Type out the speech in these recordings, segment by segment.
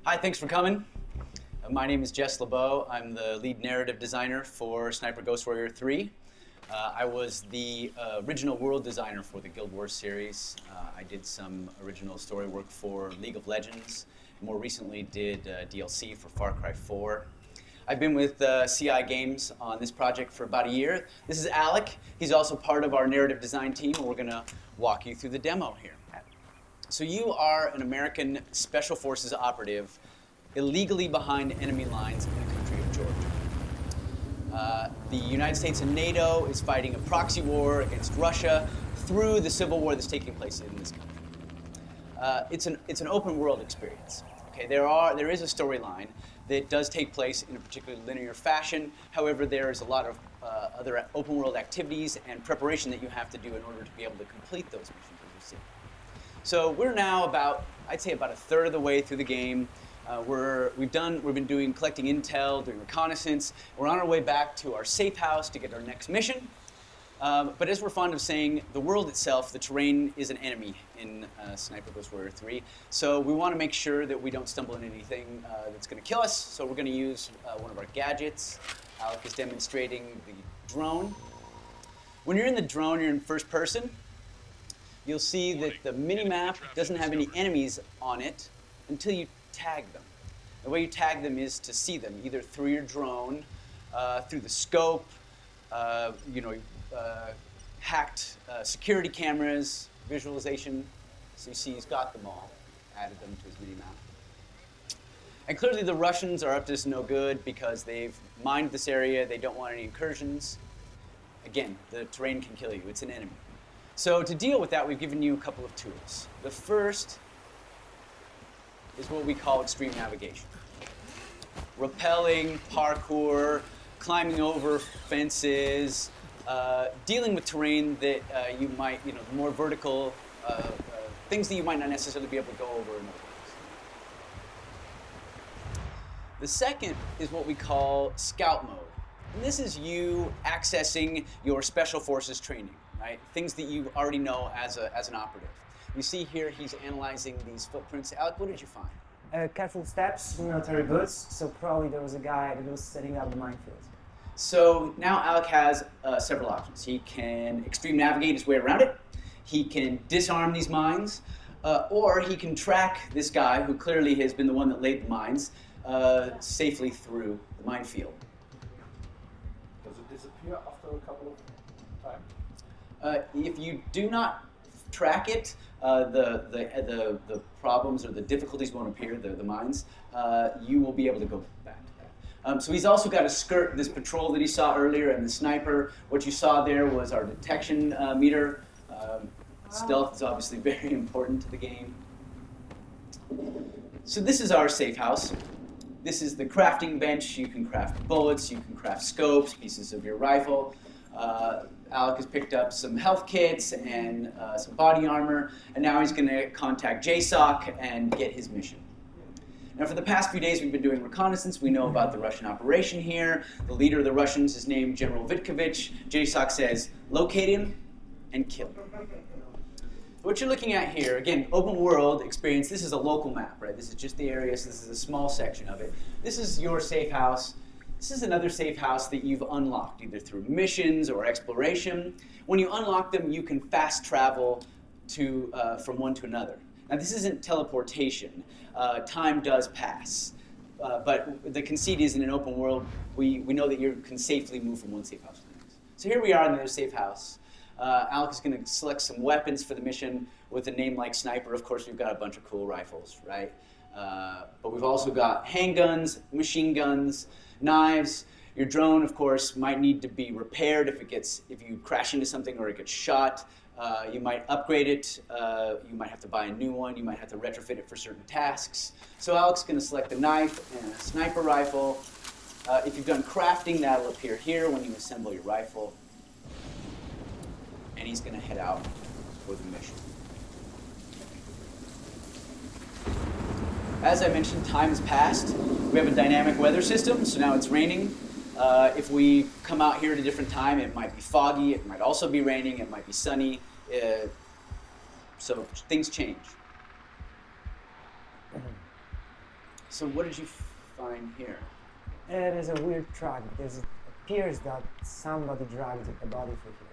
Hi, thanks for coming. My name is Jess LeBeau. I'm the lead narrative designer for Sniper Ghost Warrior 3. I was the original world designer for the Guild Wars series. I did some original story work for League of Legends. More recently did DLC for Far Cry 4. I've been with CI Games on this project for about a year. This is Alec. He's also part of our narrative design team. We're going to walk you through the demo here. So you are an American Special Forces operative illegally behind enemy lines in the country of Georgia. The United States and NATO is fighting a proxy war against Russia through the civil war that's taking place in this country. It's an open world experience. Okay, there is a storyline that does take place in a particularly linear fashion. However, there is a lot of other open world activities and preparation that you have to do in order to be able to complete those missions, as you see. So we're now I'd say about a third of the way through the game. We've been collecting intel, doing reconnaissance. We're on our way back to our safe house to get our next mission. But as we're fond of saying, the world itself, the terrain, is an enemy in Sniper Ghost Warrior 3. So we want to make sure that we don't stumble into anything that's going to kill us. So we're going to use one of our gadgets. Alec is demonstrating the drone. When you're in the drone, you're in first person. You'll see that the mini-map doesn't have any enemies on it until you tag them. The way you tag them is to see them, either through your drone, through the scope, hacked security cameras, visualization. So you see he's got them all, added them to his mini-map. And clearly the Russians are up to this no good because they've mined this area, they don't want any incursions. Again, the terrain can kill you, it's an enemy. So to deal with that, we've given you a couple of tools. The first is what we call extreme navigation. Rappelling, parkour, climbing over fences, dealing with terrain that you might, more vertical, things that you might not necessarily be able to go over in other ways. The second is what we call scout mode. And this is you accessing your special forces training. Right? Things that you already know as an operative. You see here he's analyzing these footprints. Alec, what did you find? Careful steps, military boots, so probably there was a guy that was setting up the minefield. So now Alec has several options. He can extreme navigate his way around it, he can disarm these mines, or he can track this guy who clearly has been the one that laid the mines safely through the minefield. Does it disappear after a couple of times? If you do not track it, the problems or the difficulties won't appear, the mines. You will be able to go back to that. So he's also got to skirt this patrol that he saw earlier and the sniper. What you saw there was our detection meter. Stealth is obviously very important to the game. So this is our safe house. This is the crafting bench. You can craft bullets, you can craft scopes, pieces of your rifle. Alec has picked up some health kits and some body armor, and now he's going to contact JSOC and get his mission. Now, for the past few days, we've been doing reconnaissance. We know about the Russian operation here. The leader of the Russians is named General Vitkovich. JSOC says, locate him and kill him. What you're looking at here, again, open world experience. This is a local map, right? This is just the area, so this is a small section of it. This is your safe house. This is another safe house that you've unlocked, either through missions or exploration. When you unlock them, you can fast travel from one to another. Now, this isn't teleportation. Time does pass. But the conceit is in an open world, we know that you can safely move from one safe house to the next. So here we are in another safe house. Alec is going to select some weapons for the mission with a name like Sniper. Of course, we've got a bunch of cool rifles, right? But we've also got handguns, machine guns, knives. Your drone, of course, might need to be repaired if you crash into something or it gets shot. You might upgrade it. You might have to buy a new one. You might have to retrofit it for certain tasks. So Alec's going to select a knife and a sniper rifle. If you've done crafting, that'll appear here when you assemble your rifle. And he's going to head out for the mission. As I mentioned, time has passed. We have a dynamic weather system, so now it's raining. If we come out here at a different time, it might be foggy, it might also be raining, it might be sunny. So things change. So what did you find here? It is a weird track because it appears that somebody dragged a body through here.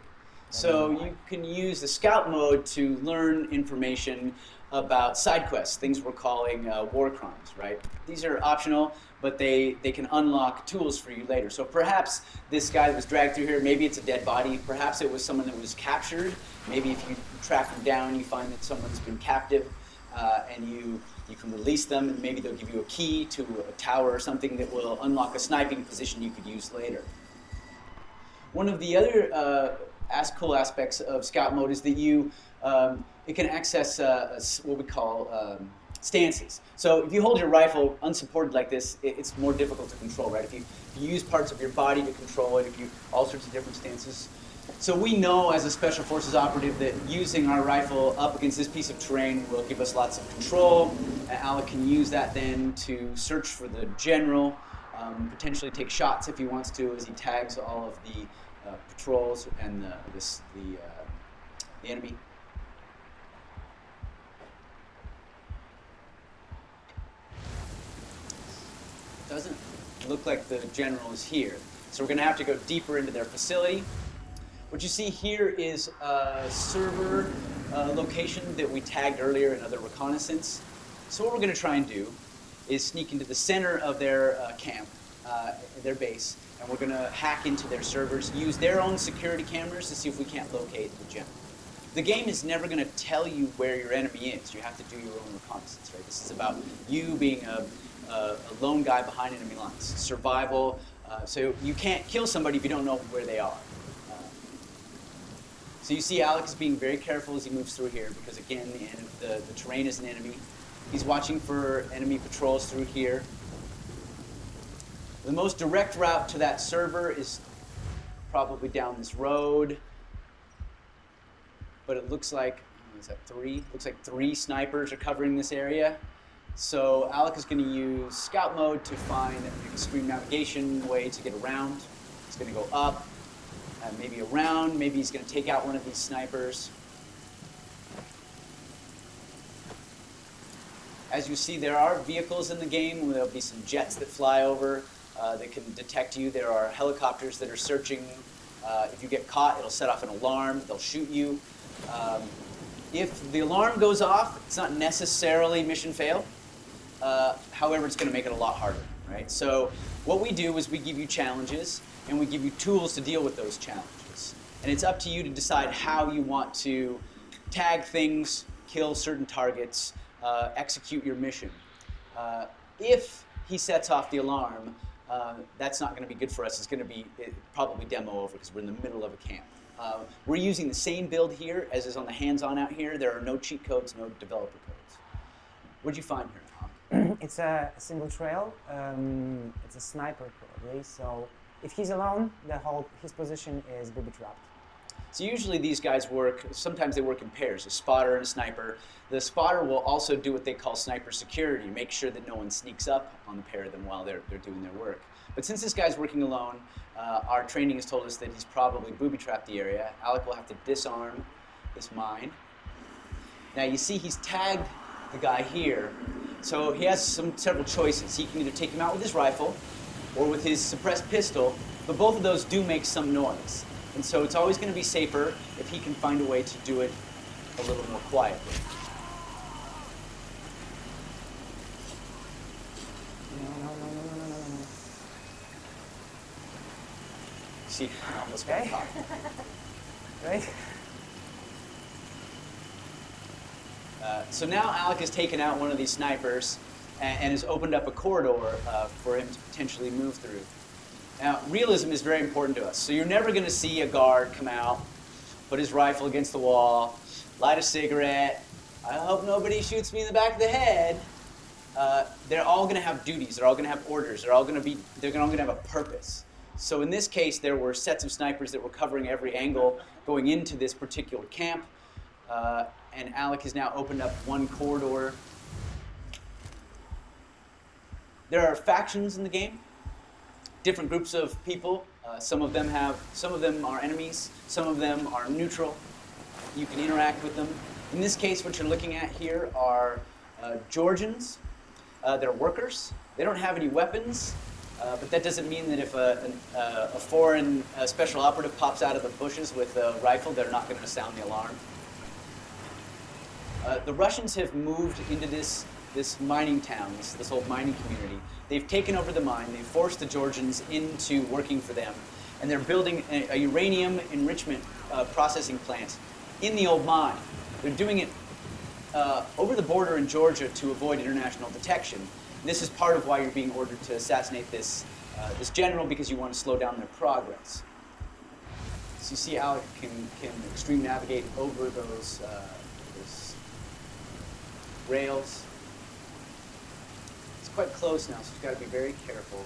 So you can use the scout mode to learn information about side quests, things we're calling war crimes, right? These are optional, but they can unlock tools for you later. So perhaps this guy that was dragged through here, maybe it's a dead body. Perhaps it was someone that was captured. Maybe if you track them down, you find that someone's been captive, and you can release them, and maybe they'll give you a key to a tower or something that will unlock a sniping position you could use later. One of the other cool aspects of scout mode is that it can access what we call stances. So if you hold your rifle unsupported like this, it's more difficult to control, right? If you use parts of your body to control it, all sorts of different stances. So we know as a Special Forces operative that using our rifle up against this piece of terrain will give us lots of control. And Alec can use that then to search for the general, potentially take shots if he wants to as he tags all of the patrols and the enemy. Doesn't look like the general is here. So we're going to have to go deeper into their facility. What you see here is a server location that we tagged earlier in other reconnaissance. So what we're going to try and do is sneak into the center of their camp, their base, and we're going to hack into their servers, use their own security cameras to see if we can't locate the general. The game is never going to tell you where your enemy is. You have to do your own reconnaissance, right? This is about you being a lone guy behind enemy lines. Survival. So you can't kill somebody if you don't know where they are. So you see Alec is being very careful as he moves through here because, again, the terrain is an enemy. He's watching for enemy patrols through here. The most direct route to that server is probably down this road. But it looks like, is that 3? Looks like 3 snipers are covering this area. So Alec is going to use scout mode to find an extreme navigation way to get around. He's going to go up, maybe around, maybe he's going to take out one of these snipers. As you see, there are vehicles in the game. There'll be some jets that fly over that can detect you. There are helicopters that are searching. If you get caught, it'll set off an alarm. They'll shoot you. If the alarm goes off, it's not necessarily mission fail. However, it's going to make it a lot harder, right? So what we do is we give you challenges, and we give you tools to deal with those challenges. And it's up to you to decide how you want to tag things, kill certain targets, execute your mission. If he sets off the alarm, that's not going to be good for us. It's going to be probably demo over because we're in the middle of a camp. We're using the same build here as is on the hands-on out here. There are no cheat codes, no developer codes. What did you find here? It's a single trail. It's a sniper probably. So if he's alone, his position is booby-trapped. So usually these guys work, sometimes they work in pairs, a spotter and a sniper. The spotter will also do what they call sniper security, make sure that no one sneaks up on the pair of them while they're doing their work. But since this guy's working alone, our training has told us that he's probably booby-trapped the area. Alec will have to disarm this mine. Now you see he's tagged the guy here, so he has several choices. He can either take him out with his rifle or with his suppressed pistol, but both of those do make some noise. And so it's always going to be safer if he can find a way to do it a little more quietly. No. See, I almost got caught. Right? So now Alec has taken out one of these snipers and has opened up a corridor for him to potentially move through. Now, realism is very important to us. So you're never going to see a guard come out, put his rifle against the wall, light a cigarette. I hope nobody shoots me in the back of the head. They're all going to have duties. They're all going to have orders. They're all going to have a purpose. So in this case, there were sets of snipers that were covering every angle going into this particular camp. And Alec has now opened up one corridor. There are factions in the game. Different groups of people. Some of them are enemies. Some of them are neutral. You can interact with them. In this case, what you're looking at here are Georgians. they're workers. They don't have any weapons, but that doesn't mean that if a foreign special operative pops out of the bushes with a rifle, they're not going to sound the alarm. The Russians have moved into this mining town, this old mining community. They've taken over the mine. They've forced the Georgians into working for them, and they're building a uranium enrichment processing plant in the old mine. They're doing it over the border in Georgia to avoid international detection. This is part of why you're being ordered to assassinate this general, because you want to slow down their progress. So you see Alec can extreme navigate over those rails. It's quite close now, so you've got to be very careful.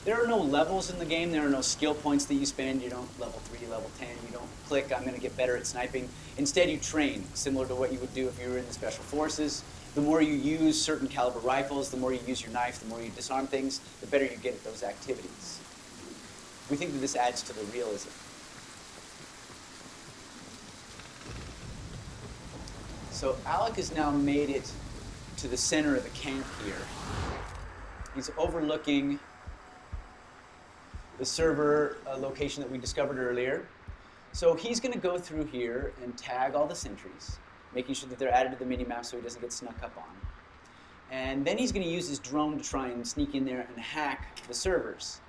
There are no levels in the game. There are no skill points that you spend. You don't level 3, level 10. You don't click, I'm going to get better at sniping. Instead, you train, similar to what you would do if you were in the Special Forces. The more you use certain caliber rifles, the more you use your knife, the more you disarm things, the better you get at those activities. We think that this adds to the realism. So Alec has now made it to the center of the camp here. He's overlooking the server location that we discovered earlier. So he's going to go through here and tag all the sentries, making sure that they're added to the mini-map so he doesn't get snuck up on. And then he's going to use his drone to try and sneak in there and hack the servers.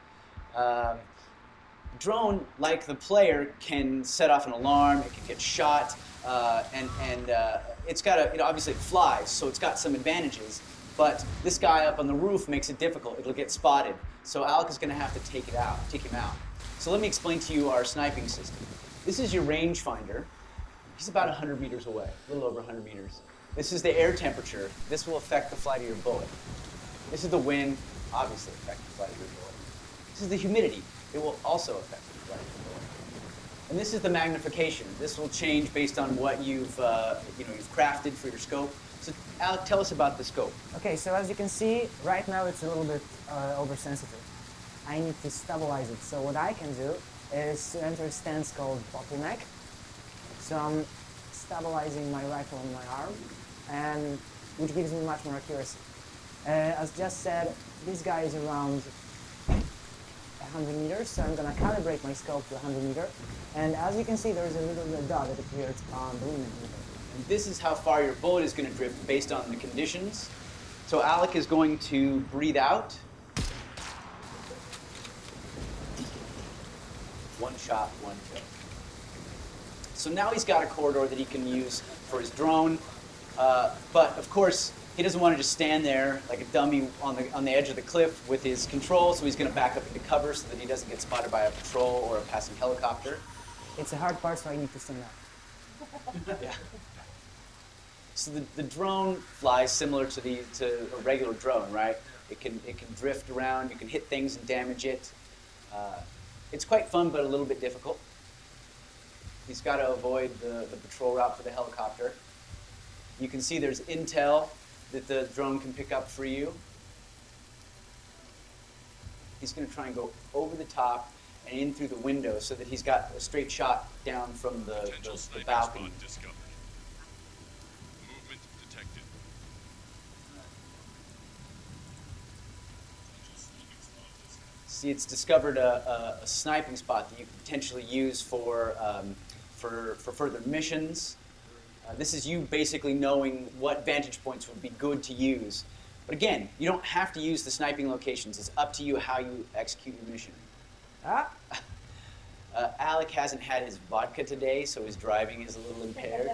Drone, like the player, can set off an alarm, it can get shot, and it's got a, obviously it flies, so it's got some advantages, but this guy up on the roof makes it difficult. It'll get spotted. So Alec is going to have to take him out. So let me explain to you our sniping system. This is your rangefinder. He's about 100 meters away, a little over 100 meters. This is the air temperature. This will affect the flight of your bullet. This is the wind, obviously affect the flight of your bullet. This is the humidity. It will also affect the flight of your bullet. And this is the magnification. This will change based on what you've crafted for your scope. So Alec, tell us about the scope. Okay, so as you can see, right now it's a little bit oversensitive. I need to stabilize it. So what I can do is to enter a stance called bottleneck. So I'm stabilizing my rifle on my arm, and which gives me much more accuracy. As just said, this guy is around 100 meters, so I'm going to calibrate my scope to 100 meters. And as you can see, there is a little red dot that appeared on the limit meter. And this is how far your bullet is going to drift based on the conditions. So Alec is going to breathe out. One shot, one kill. So now he's got a corridor that he can use for his drone. But of course, he doesn't want to just stand there like a dummy on the edge of the cliff with his control, so he's going to back up into cover so that he doesn't get spotted by a patrol or a passing helicopter. It's a hard part, so I need to stand up. Yeah. So the drone flies similar to a regular drone, right? It can drift around. You can hit things and damage it. It's quite fun, but a little bit difficult. He's got to avoid the patrol route for the helicopter. You can see there's intel that the drone can pick up for you. He's going to try and go over the top and in through the window so that he's got a straight shot down from the balcony. Discovered. Movement detected. See, it's discovered a sniping spot that you could potentially use for further missions. This is you basically knowing what vantage points would be good to use. But again, you don't have to use the sniping locations. It's up to you how you execute your mission. Alec hasn't had his vodka today, so his driving is a little impaired.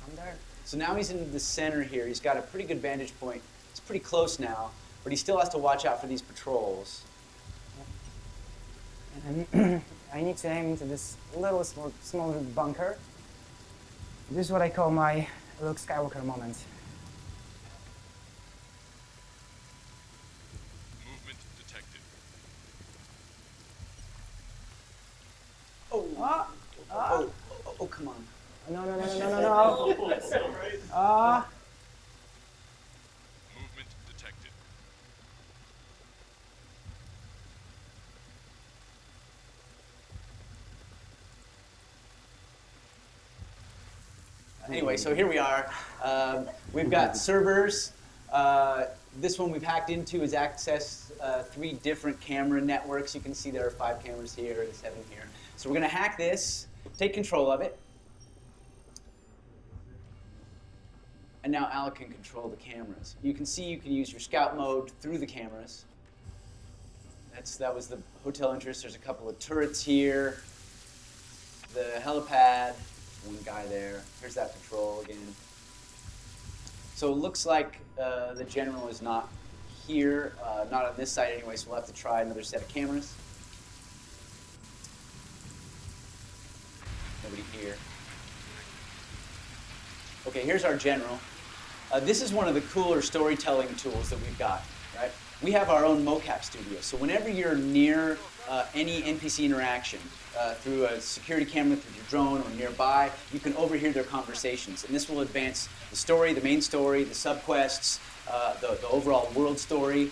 I'm there. So now he's in the center here. He's got a pretty good vantage point. He's pretty close now, but he still has to watch out for these patrols. And I need to aim into this little smaller bunker. This is what I call my Luke Skywalker moment. Movement detected. Oh, come on. No. That's so right. Movement detected. Anyway, so here we are. We've got servers. This one we've hacked into is access 3 different camera networks. You can see there are 5 cameras here and 7 here. So we're going to hack this, take control of it. And now Alec can control the cameras. You can see you can use your scout mode through the cameras. That was the hotel entrance. There's a couple of turrets here. The helipad. One guy there. Here's that patrol again. So it looks like the general is not here, not on this side anyway, so we'll have to try another set of cameras. Nobody here. Okay, here's our general. This is one of the cooler storytelling tools that we've got, right? We have our own mocap studio, so whenever you're near any NPC interaction through a security camera, through your drone, or nearby, you can overhear their conversations, and this will advance the story, the main story, the subquests, the overall world story,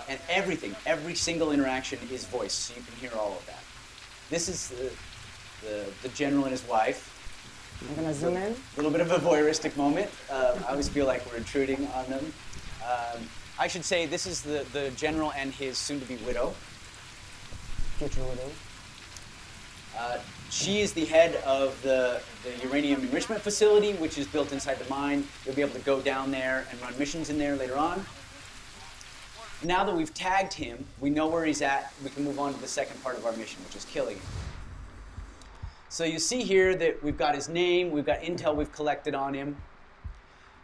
and everything. Every single interaction is voiced, so you can hear all of that. This is the general and his wife. I'm gonna zoom in. A little bit of a voyeuristic moment. I always feel like we're intruding on them. I should say this is the general and his soon-to-be widow. Future widow. She is the head of the uranium enrichment facility, which is built inside the mine. You'll be able to go down there and run missions in there later on. Now that we've tagged him, we know where he's at, we can move on to the second part of our mission, which is killing him. So you see here that we've got his name, we've got intel we've collected on him.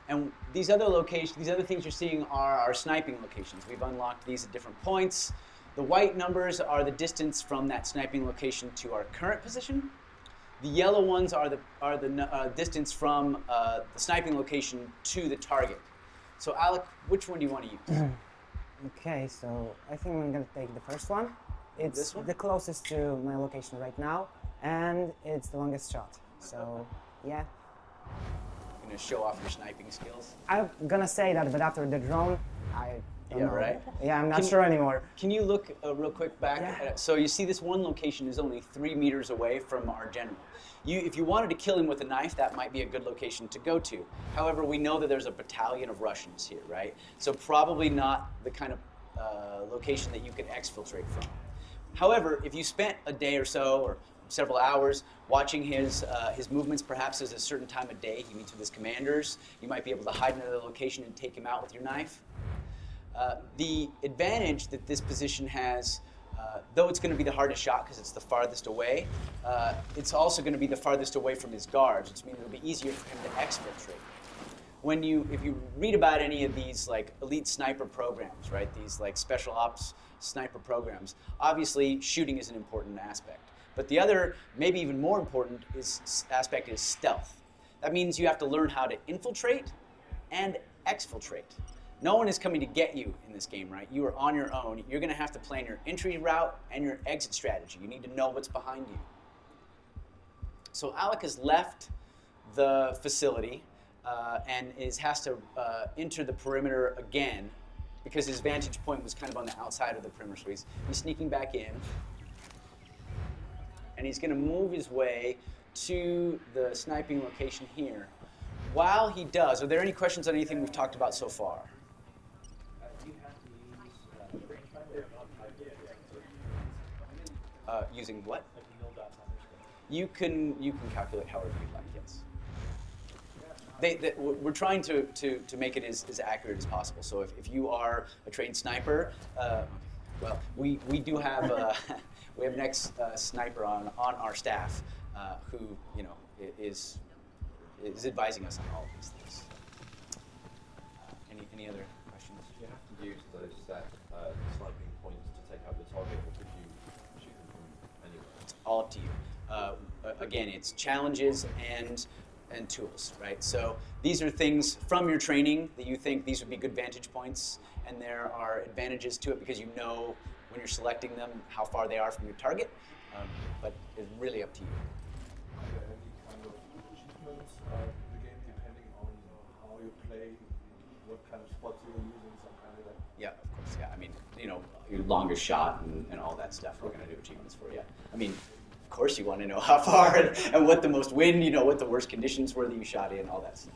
And these other locations, these other things you're seeing are our sniping locations. We've unlocked these at different points. The white numbers are the distance from that sniping location to our current position. The yellow ones are the distance from the sniping location to the target. So Alec, which one do you want to use? Okay, so I think I'm gonna take the first one. It's This one? the closest to my location right now, and it's the longest shot. So yeah, You're going to show off your sniping skills. I'm gonna say that, but after the drone, I don't Yeah, know. right? Yeah, I'm not Can- sure anymore. Can you look real quick back? Yeah. So you see this one location is only 3 meters away from our general. If you wanted to kill him with a knife, that might be a good location to go to. However, we know that there's a battalion of Russians here, right? So probably not the kind of location that you could exfiltrate from. However, if you spent a day or so, or several hours, watching his movements, perhaps at a certain time of day, he meets with his commanders, you might be able to hide in another location and take him out with your knife. The advantage that this position has, though it's going to be the hardest shot because it's the farthest away, it's also going to be the farthest away from his guards, which means it'll be easier for him to exfiltrate. If you read about any of these like elite sniper programs, right? These like special ops sniper programs, obviously shooting is an important aspect. But the other, maybe even more important, aspect is stealth. That means you have to learn how to infiltrate and exfiltrate. No one is coming to get you in this game, right? You are on your own. You're going to have to plan your entry route and your exit strategy. You need to know what's behind you. So Alec has left the facility and has to enter the perimeter again because his vantage point was kind of on the outside of the perimeter. So he's sneaking back in. And he's going to move his way to the sniping location here. While he does, are there any questions on anything we've talked about so far? Using what? You can calculate however you'd like, yes. We're trying to make it as accurate as possible. So if you are a trained sniper, well, we do have we have an ex-sniper on our staff who is advising us on all of these things. Any other questions? Do you have to use those set sniping points to take out the target, or could you shoot them from anywhere? It's all up to you. Again, it's challenges and tools, right? So these are things from your training that you think these would be good vantage points, and there are advantages to it because you know when you're selecting them how far they are from your target, but it's really up to you. Are there any kind of achievements in the game depending on how you play, what kind of spots you're using, some kind of like? Yeah, of course, yeah. I mean, your longest shot and all that stuff, we're going to do achievements for you. I mean, of course you want to know how far and what the most wind, what the worst conditions were that you shot in, all that stuff.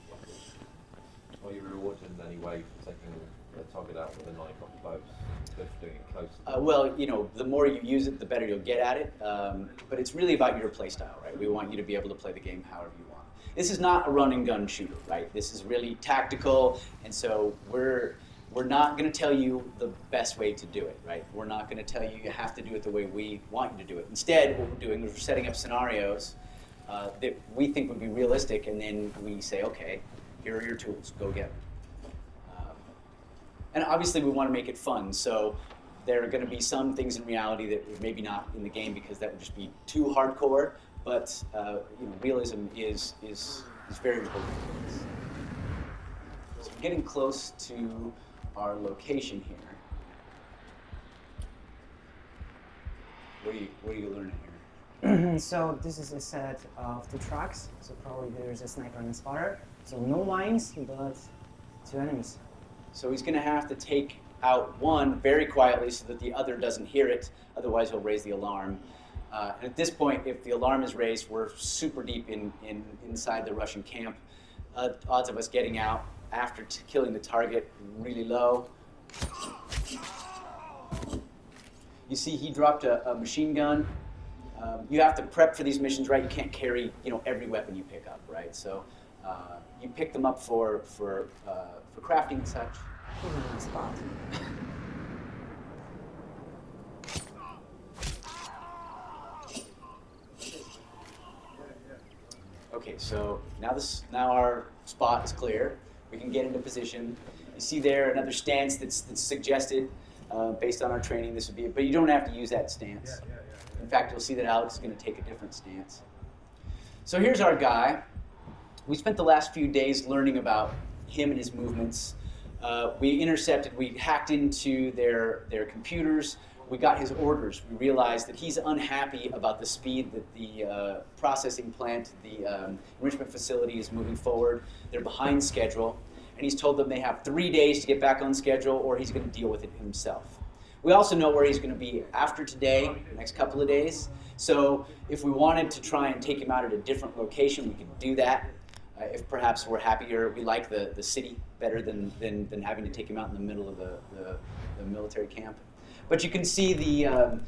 Are you rewarded in any way for taking the target out with a knife up close, for doing it close? Well, the more you use it, the better you'll get at it. But it's really about your play style, right? We want you to be able to play the game however you want. This is not a run and gun shooter, right? This is really tactical, and so we're not going to tell you the best way to do it, right? We're not going to tell you you have to do it the way we want you to do it. Instead, what we're doing is we're setting up scenarios that we think would be realistic, and then we say, okay, here are your tools, go get them. And obviously we want to make it fun, so there are going to be some things in reality that are maybe not in the game because that would just be too hardcore, but realism is very important to us. So we're getting close to our location here. What are you learning here? So this is a set of 2 trucks, so probably there's a sniper and a spotter. So no lines, but 2 enemies. So he's going to have to take out one very quietly so that the other doesn't hear it, otherwise he'll raise the alarm. And at this point, if the alarm is raised, we're super deep inside the Russian camp. Odds of us getting out after killing the target really low. You see he dropped a machine gun. You have to prep for these missions, right? You can't carry every weapon you pick up, right? So you pick them up for crafting and such. He's in the spot. Okay, so now our spot is clear. We can get into position. You see there another stance that's suggested based on our training. This would be, but you don't have to use that stance. In fact, you'll see that Alex is going to take a different stance. So here's our guy. We spent the last few days learning about him and his movements. We hacked into their computers. We got his orders. We realized that he's unhappy about the speed that the processing plant, the enrichment facility is moving forward. They're behind schedule. And he's told them they have 3 days to get back on schedule or he's going to deal with it himself. We also know where he's going to be after today, the next couple of days. So if we wanted to try and take him out at a different location, we could do that. If perhaps we're happier, we like the city better than having to take him out in the middle of the military camp. But you can see the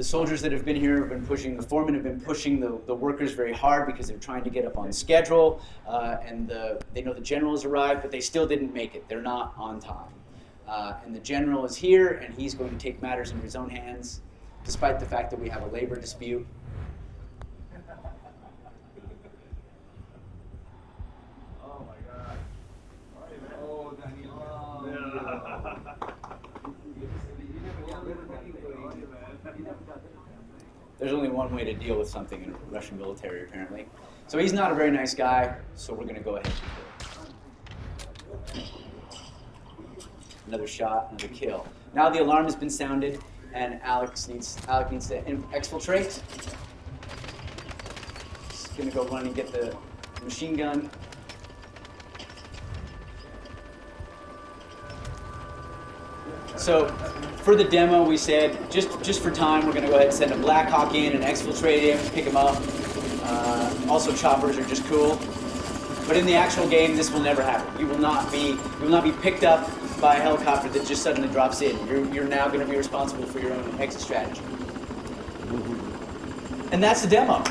soldiers that have been here have been pushing, the foremen have been pushing the workers very hard because they're trying to get up on schedule. And they know the general has arrived, but they still didn't make it. They're not on time. And the general is here, and he's going to take matters into his own hands, despite the fact that we have a labor dispute. There's only one way to deal with something in the Russian military, apparently. So he's not a very nice guy, so we're going to go ahead and kill him. Another shot, another kill. Now the alarm has been sounded, and Alec needs to exfiltrate. He's going to go run and get the machine gun. So for the demo, we said, just for time, we're going to go ahead and send a Black Hawk in and exfiltrate him, pick him up. Also, choppers are just cool. But in the actual game, this will never happen. You will not be picked up by a helicopter that just suddenly drops in. You're now going to be responsible for your own exit strategy. And that's the demo.